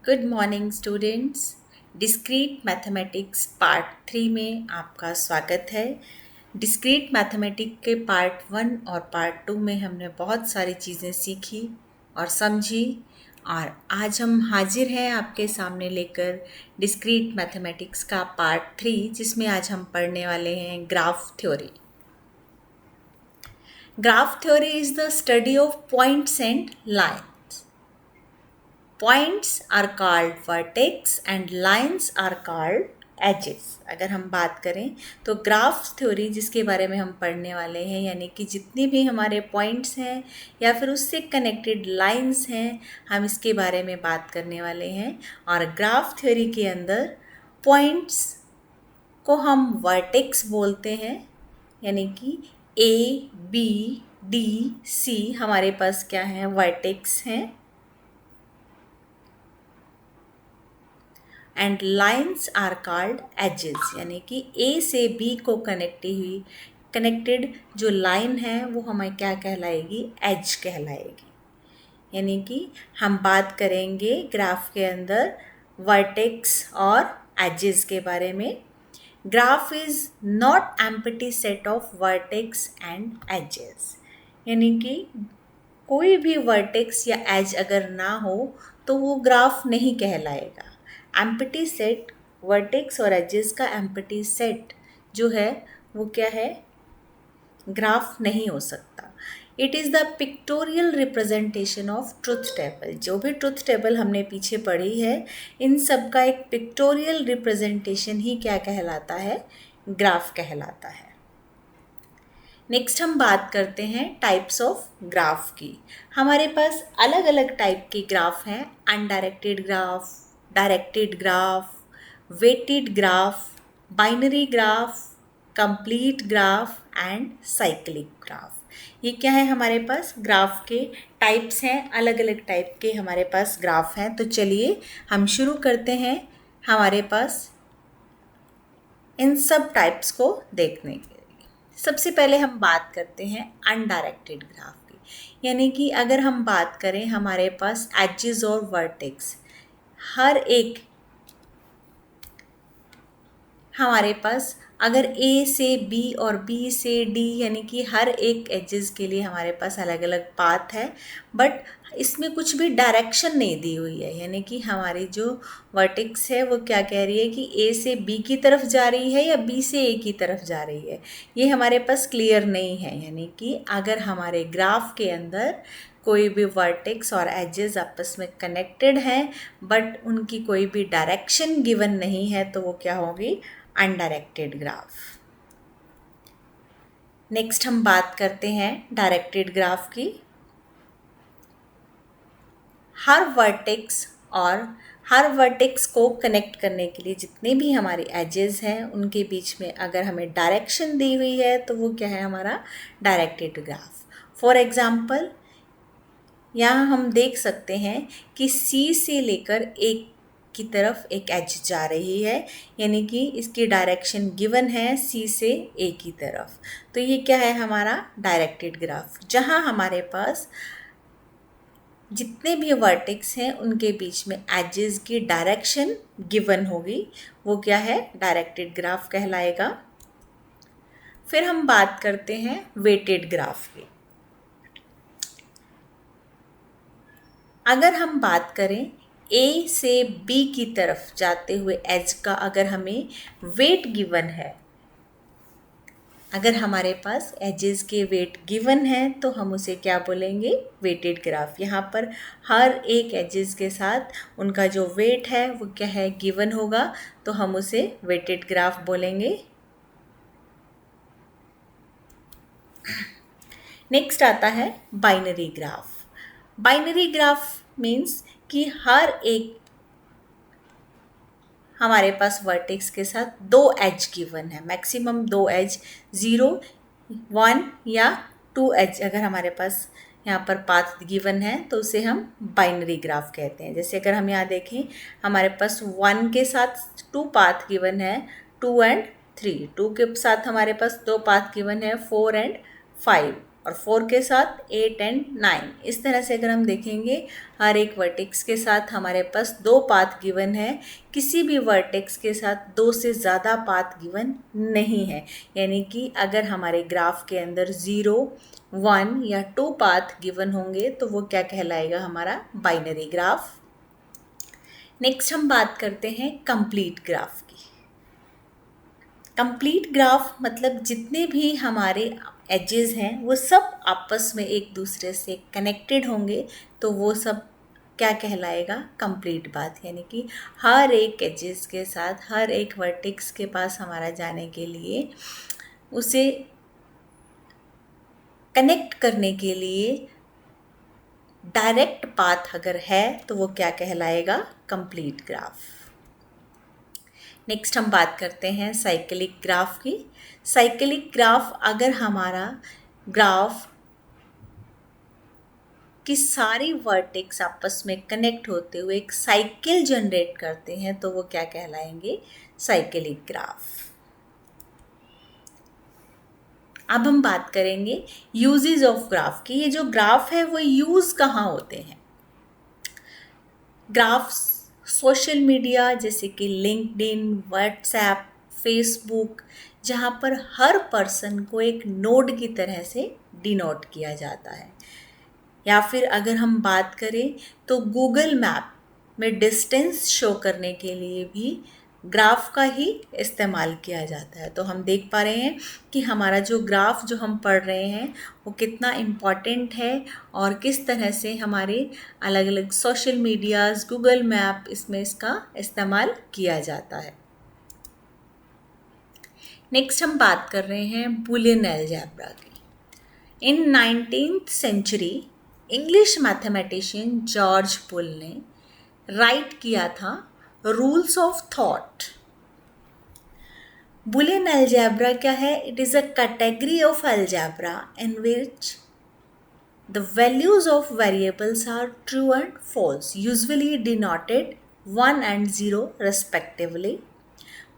Good morning students. Discrete mathematics part 3 में आपका स्वागत है। डिस्क्रीट मैथमेटिक्स के पार्ट 1 और पार्ट 2 में हमने बहुत सारी चीज़ें सीखी और समझी, और आज हम हाजिर हैं आपके सामने लेकर डिस्क्रीट मैथमेटिक्स का पार्ट 3, जिसमें आज हम पढ़ने वाले हैं graph theory. Graph theory is the study of points and line. Points are called vertex and lines are called edges. अगर हम बात करें तो ग्राफ थ्योरी जिसके बारे में हम पढ़ने वाले हैं, यानी कि जितने भी हमारे पॉइंट्स हैं या फिर उससे कनेक्टेड लाइंस हैं, हम इसके बारे में बात करने वाले हैं। और ग्राफ थ्योरी के अंदर पॉइंट्स को हम वर्टेक्स बोलते हैं, यानी कि ए बी डी सी हमारे पास क्या है, वर्टेक्स हैं। And lines are called edges, यानी कि ए से बी को कनेक्टेड जो लाइन है वो हमें क्या कहलाएगी, एज कहलाएगी। यानी कि हम बात करेंगे ग्राफ के अंदर वर्टेक्स और एजेस के बारे में। Graph is not empty set of vertex and edges, यानी कि कोई भी वर्टेक्स या एज अगर ना हो तो वो ग्राफ नहीं कहलाएगा। एम्प्टी सेट, वर्टेक्स और एजेस का एम्प्टी सेट जो है वो क्या है, ग्राफ नहीं हो सकता। It is the pictorial representation of truth table. जो भी ट्रुथ टेबल हमने पीछे पढ़ी है, इन सब का एक पिक्टोरियल रिप्रेजेंटेशन ही क्या कहलाता है, ग्राफ कहलाता है। नेक्स्ट हम बात करते हैं टाइप्स ऑफ ग्राफ की। हमारे पास अलग अलग टाइप के ग्राफ हैं। Undirected graph, directed graph, weighted graph, binary graph, complete graph and cyclic graph. ये क्या है, हमारे पास ग्राफ के टाइप्स हैं। अलग अलग टाइप के हमारे पास ग्राफ हैं। तो चलिए हम शुरू करते हैं हमारे पास इन सब टाइप्स को देखने के लिए। सबसे पहले हम बात करते हैं अनडायरेक्टेड ग्राफ की, यानी कि अगर हम बात करें हमारे पास एजेस और वर्टेक्स, हर एक हमारे पास अगर ए से बी और बी से डी, यानी कि हर एक एजेस के लिए हमारे पास अलग अलग पाथ है, बट इसमें कुछ भी डायरेक्शन नहीं दी हुई है। यानी कि हमारी जो वर्टेक्स है वो क्या कह रही है कि ए से बी की तरफ जा रही है या बी से ए की तरफ जा रही है, ये हमारे पास क्लियर नहीं है। यानी कि अगर हमारे ग्राफ के अंदर कोई भी वर्टेक्स और एजेस आपस में कनेक्टेड हैं बट उनकी कोई भी डायरेक्शन गिवन नहीं है, तो वो क्या होगी, अनडायरेक्टेड ग्राफ। नेक्स्ट हम बात करते हैं डायरेक्टेड ग्राफ की। हर वर्टेक्स को कनेक्ट करने के लिए जितने भी हमारे एजेस हैं उनके बीच में अगर हमें डायरेक्शन दी हुई है तो वो क्या है, हमारा डायरेक्टेड ग्राफ। फॉर एग्जाम्पल यहाँ हम देख सकते हैं कि सी से लेकर एक की तरफ एक एज जा रही है, यानी कि इसकी डायरेक्शन गिवन है सी से ए की तरफ। तो ये क्या है, हमारा डायरेक्टेड ग्राफ, जहाँ हमारे पास जितने भी वर्टेक्स हैं उनके बीच में एजेस की डायरेक्शन गिवन होगी, वो क्या है, डायरेक्टेड ग्राफ कहलाएगा। फिर हम बात करते हैं वेटेड ग्राफ की। अगर हम बात करें ए से बी की तरफ जाते हुए एज का अगर हमें वेट गिवन है, अगर हमारे पास एजेस के वेट गिवन है तो हम उसे क्या बोलेंगे, वेटेड ग्राफ। यहाँ पर हर एक एजेस के साथ उनका जो वेट है वो क्या है, गिवन होगा, तो हम उसे वेटेड ग्राफ बोलेंगे। नेक्स्ट आता है binary graph. Binary graph means कि हर एक हमारे पास वर्टेक्स के साथ दो एज गिवन है, मैक्सिमम दो एज, 0, 1 या 2 एज अगर हमारे पास यहाँ पर पाथ गिवन है तो उसे हम बाइनरी ग्राफ कहते हैं। जैसे अगर हम यहाँ देखें हमारे पास 1 के साथ 2 पाथ गिवन है, 2 एंड 3, 2 के साथ हमारे पास 2 पाथ गिवन है, 4 एंड 5, और 4 के साथ 8 एंड 9। इस तरह से अगर हम देखेंगे हर एक वर्टेक्स के साथ हमारे पास 2 पाथ गिवन है, किसी भी वर्टेक्स के साथ 2 से ज़्यादा पाथ गिवन नहीं है। यानी कि अगर हमारे ग्राफ के अंदर 0, 1 या 2 पाथ गिवन होंगे तो वो क्या कहलाएगा, हमारा बाइनरी ग्राफ। नेक्स्ट हम बात करते हैं कंप्लीट ग्राफ की। कंप्लीट ग्राफ मतलब जितने भी हमारे एजेस हैं वो सब आपस में एक दूसरे से कनेक्टेड होंगे तो वो सब क्या कहलाएगा, कंप्लीट बात। यानी कि हर एक एजेस के साथ हर एक वर्टेक्स के पास हमारा जाने के लिए, उसे कनेक्ट करने के लिए डायरेक्ट पाथ अगर है तो वो क्या कहलाएगा, कंप्लीट ग्राफ। नेक्स्ट हम बात करते हैं साइक्लिक ग्राफ की। साइक्लिक ग्राफ अगर हमारा ग्राफ की सारी वर्टेक्स आपस में कनेक्ट होते हुए एक साइकिल जनरेट करते हैं तो वो क्या कहलाएंगे, साइक्लिक ग्राफ। अब हम बात करेंगे यूजेस ऑफ ग्राफ की। ये जो ग्राफ है वो यूज़ कहाँ होते हैं। ग्राफ्स सोशल मीडिया जैसे कि लिंक्डइन, व्हाट्सएप, फेसबुक, जहाँ पर हर पर्सन को एक नोड की तरह से डिनोट किया जाता है। या फिर अगर हम बात करें तो गूगल मैप में डिस्टेंस शो करने के लिए भी ग्राफ का ही इस्तेमाल किया जाता है। तो हम देख पा रहे हैं कि हमारा जो ग्राफ जो हम पढ़ रहे हैं वो कितना इम्पॉर्टेंट है और किस तरह से हमारे अलग अलग सोशल मीडियाज़, गूगल मैप, इसमें इसका इस्तेमाल किया जाता है। नेक्स्ट हम बात कर रहे हैं बुलियन अलजेब्रा की। In 19th century English mathematician George Boole ने राइट किया था rules of thought. Boolean algebra क्या है, it is a category of algebra in which the values of variables are true and false, usually denoted 1 and 0 respectively.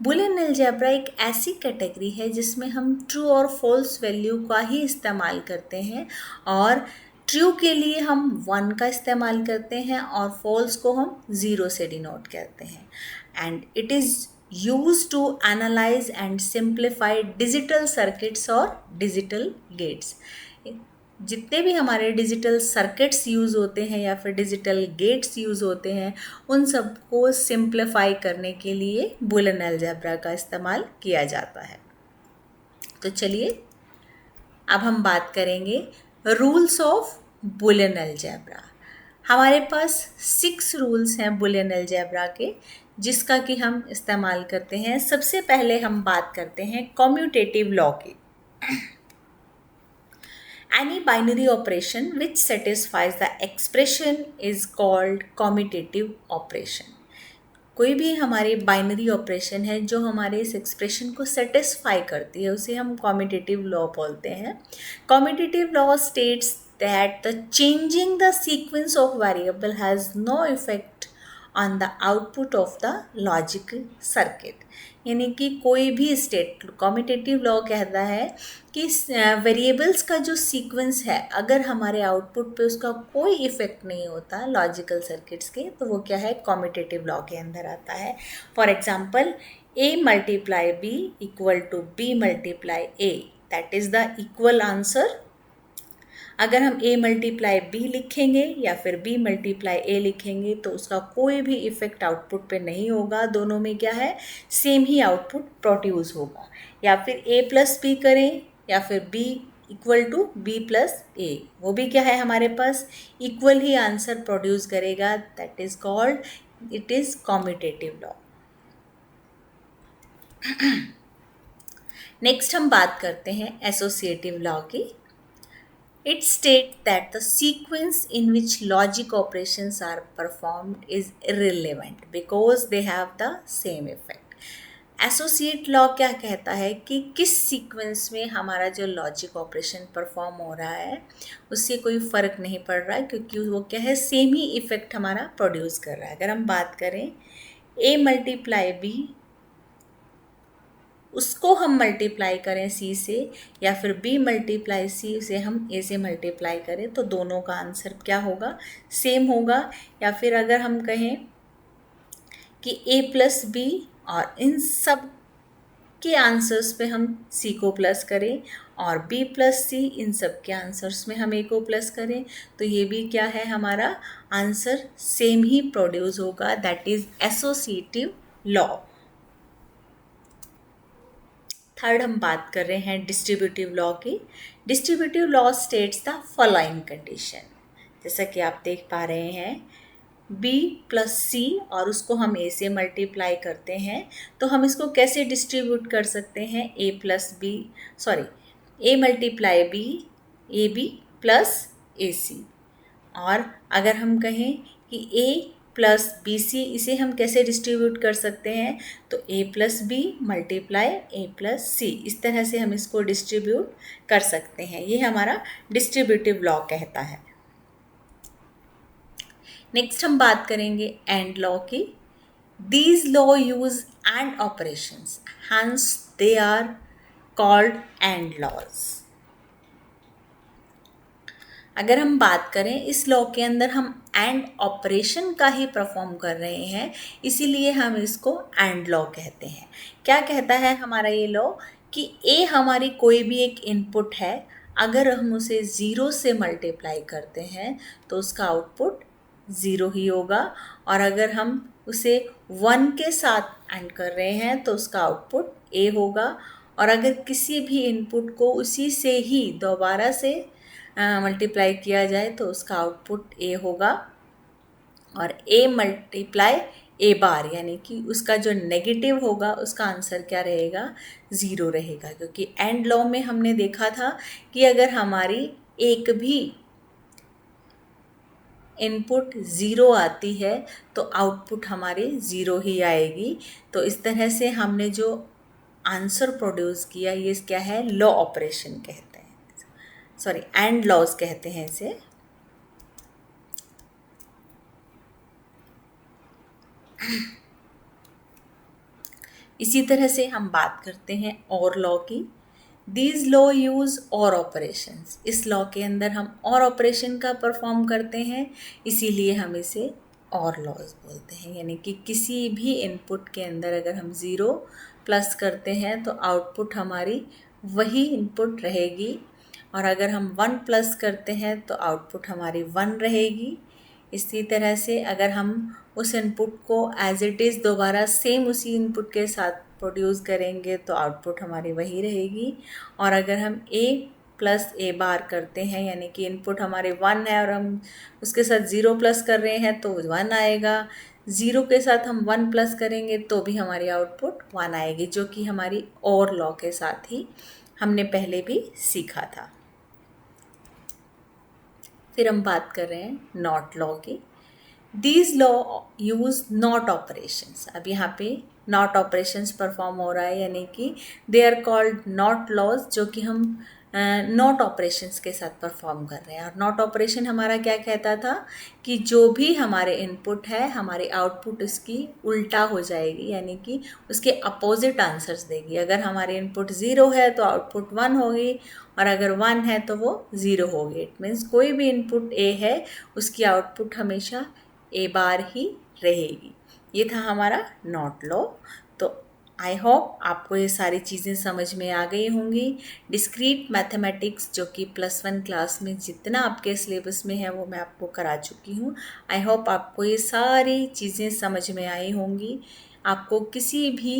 Boolean algebra एक ऐसी category है जिसमें हम ट्रू और फॉल्स वैल्यू का ही इस्तेमाल करते हैं, और ट्रू के लिए हम 1 का इस्तेमाल करते हैं और फॉल्स को हम 0 से डिनोट करते हैं। And it is use to analyse and simplify digital circuits और डिजिटल गेट्स। जितने भी हमारे डिजिटल सर्किट्स यूज़ होते हैं या फिर डिजिटल गेट्स यूज़ होते हैं उन सबको सिंप्लीफाई करने के लिए बुलियन अलजेब्रा का इस्तेमाल किया जाता है। तो चलिए अब हम बात करेंगे रूल्स ऑफ बुलियन अलजेब्रा। हमारे पास 6 रूल्स हैं बुलियन अलजेब्रा के जिसका कि हम इस्तेमाल करते हैं। सबसे पहले हम बात करते हैं कम्यूटेटिव लॉ की। Any binary operation which satisfies the expression is called commutative operation. कोई भी हमारी बाइनरी ऑपरेशन है जो हमारे इस एक्सप्रेशन को सेटिस्फाई करती है उसे हम कम्यूटेटिव लॉ बोलते हैं। Commutative law states that the changing the sequence of variable has no effect on the output of the logical circuit. यानी कि कोई भी स्टेट, कम्यूटेटिव लॉ कहता है कि वेरिएबल्स का जो सीक्वेंस है अगर हमारे आउटपुट पे उसका कोई इफेक्ट नहीं होता लॉजिकल सर्किट्स के तो वो क्या है, कम्यूटेटिव लॉ के अंदर आता है। For example a multiply b equal to b multiply a, that is the equal answer. अगर हम a मल्टीप्लाई b लिखेंगे या फिर b मल्टीप्लाई a लिखेंगे तो उसका कोई भी इफेक्ट आउटपुट पे नहीं होगा, दोनों में क्या है, सेम ही आउटपुट प्रोड्यूस होगा। या फिर a प्लस b करें या फिर b equal to b plus a, वो भी क्या है हमारे पास इक्वल ही आंसर प्रोड्यूस करेगा, that is called, it is commutative law. Next हम बात करते हैं एसोसिएटिव लॉ की। It states that the sequence in which logic operations are performed is irrelevant because they have the same effect. Associate law क्या कहता है कि किस सीक्वेंस में हमारा जो लॉजिक ऑपरेशन परफॉर्म हो रहा है उससे कोई फ़र्क नहीं पड़ रहा है क्योंकि वो क्या है, सेम ही इफ़ेक्ट हमारा प्रोड्यूस कर रहा है। अगर हम बात करें a मल्टीप्लाई b उसको हम मल्टीप्लाई करें सी से, या फिर बी मल्टीप्लाई सी से हम ए से मल्टीप्लाई करें, तो दोनों का आंसर क्या होगा, सेम होगा। या फिर अगर हम कहें कि ए प्लस बी और इन सब के आंसर्स पे हम सी को प्लस करें और बी प्लस सी इन सब के आंसर्स में हम ए को प्लस करें, तो ये भी क्या है, हमारा आंसर सेम ही प्रोड्यूस होगा, that is associative law. Third हम बात कर रहे हैं डिस्ट्रीब्यूटिव लॉ की। Distributive law states the following condition, जैसा कि आप देख पा रहे हैं b प्लस सी और उसको हम a से मल्टीप्लाई करते हैं, तो हम इसको कैसे डिस्ट्रीब्यूट कर सकते हैं, a plus B a multiply b A B plus A C. और अगर हम कहें कि a प्लस बी सी, इसे हम कैसे डिस्ट्रीब्यूट कर सकते हैं, तो a plus B multiply a plus C, इस तरह से हम इसको डिस्ट्रीब्यूट कर सकते हैं। ये हमारा डिस्ट्रीब्यूटिव लॉ कहता है। नेक्स्ट हम बात करेंगे एंड लॉ की। These law use and operations, hence they are called and laws. अगर हम बात करें इस लॉ के अंदर हम एंड ऑपरेशन का ही परफॉर्म कर रहे हैं, इसीलिए हम इसको एंड लॉ कहते हैं। क्या कहता है हमारा ये लॉ कि ए हमारी कोई भी एक इनपुट है, अगर हम उसे ज़ीरो से मल्टीप्लाई करते हैं तो उसका आउटपुट ज़ीरो ही होगा, और अगर हम उसे 1 के साथ एंड कर रहे हैं तो उसका आउटपुट ए होगा। और अगर किसी भी इनपुट को उसी से ही दोबारा से मल्टीप्लाई किया जाए तो उसका आउटपुट ए होगा, और ए मल्टीप्लाई ए बार यानी कि उसका जो नेगेटिव होगा उसका आंसर क्या रहेगा, ज़ीरो रहेगा। क्योंकि एंड लॉ में हमने देखा था कि अगर हमारी एक भी इनपुट ज़ीरो आती है तो आउटपुट हमारी ज़ीरो ही आएगी। तो इस तरह से हमने जो आंसर प्रोड्यूस किया, ये क्या है, लॉ ऑपरेशन कहते हैं, एंड लॉज कहते हैं इसे। इसी तरह से हम बात करते हैं और लॉ की। दीज लॉ यूज़ और ऑपरेशंस, इस लॉ के अंदर हम और ऑपरेशन का परफॉर्म करते हैं, इसीलिए हम इसे और लॉज बोलते हैं। यानी कि किसी भी इनपुट के अंदर अगर हम ज़ीरो प्लस करते हैं तो आउटपुट हमारी वही इनपुट रहेगी, और अगर हम 1 प्लस करते हैं तो आउटपुट हमारी 1 रहेगी। इसी तरह से अगर हम उस इनपुट को एज इट इज़ दोबारा सेम उसी इनपुट के साथ प्रोड्यूस करेंगे तो आउटपुट हमारी वही रहेगी। और अगर हम a प्लस ए बार करते हैं, यानी कि इनपुट हमारे 1 है और हम उसके साथ 0 प्लस कर रहे हैं तो 1 आएगा, 0 के साथ हम 1 प्लस करेंगे तो भी हमारी आउटपुट 1 आएगी, जो कि हमारी और लॉ के साथ ही हमने पहले भी सीखा था। फिर हम बात कर रहे हैं नॉट लॉ की। These law use not operations, अब यहाँ पे नॉट ऑपरेशंस परफॉर्म हो रहा है, यानी कि they are called not laws, जो कि हम नॉट ऑपरेशंस के साथ परफॉर्म कर रहे हैं। और नॉट ऑपरेशन हमारा क्या कहता था कि जो भी हमारे इनपुट है हमारी आउटपुट उसकी उल्टा हो जाएगी, यानी कि उसके अपोजिट आंसर्स देगी। अगर हमारे इनपुट 0 है तो आउटपुट 1 होगी, और अगर 1 है तो वो 0 होगी। इट मीन्स कोई भी इनपुट ए है उसकी आउटपुट हमेशा ए बार ही रहेगी। ये था हमारा नॉट लॉ। तो आई होप आपको ये सारी चीज़ें समझ में आ गई होंगी। डिस्क्रीट मैथमेटिक्स जो कि +1 क्लास में जितना आपके सिलेबस में है वो मैं आपको करा चुकी हूँ। आई होप आपको ये सारी चीज़ें समझ में आई होंगी। आपको किसी भी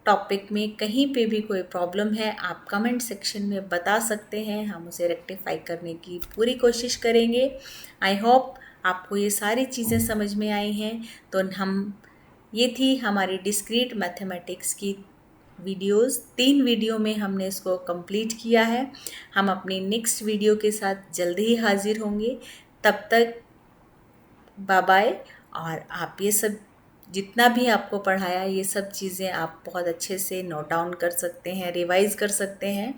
टॉपिक में कहीं पे भी कोई प्रॉब्लम है आप कमेंट सेक्शन में बता सकते हैं, हम उसे रेक्टिफाई करने की पूरी कोशिश करेंगे। आई होप आपको ये सारी चीज़ें समझ में आई हैं। तो ये थी हमारी डिस्क्रीट मैथमेटिक्स की वीडियोस। 3 वीडियो में हमने इसको कंप्लीट किया है। हम अपनी नेक्स्ट वीडियो के साथ जल्दी ही हाजिर होंगे। तब तक बाय बाय। और आप ये सब जितना भी आपको पढ़ाया ये सब चीज़ें आप बहुत अच्छे से नोट डाउन कर सकते हैं, रिवाइज़ कर सकते हैं।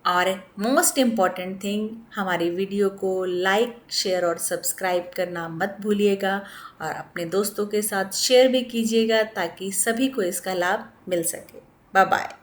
और मोस्ट इम्पॉर्टेंट थिंग, हमारी वीडियो को लाइक शेयर और सब्सक्राइब करना मत भूलिएगा और अपने दोस्तों के साथ शेयर भी कीजिएगा ताकि सभी को इसका लाभ मिल सके। Bye bye.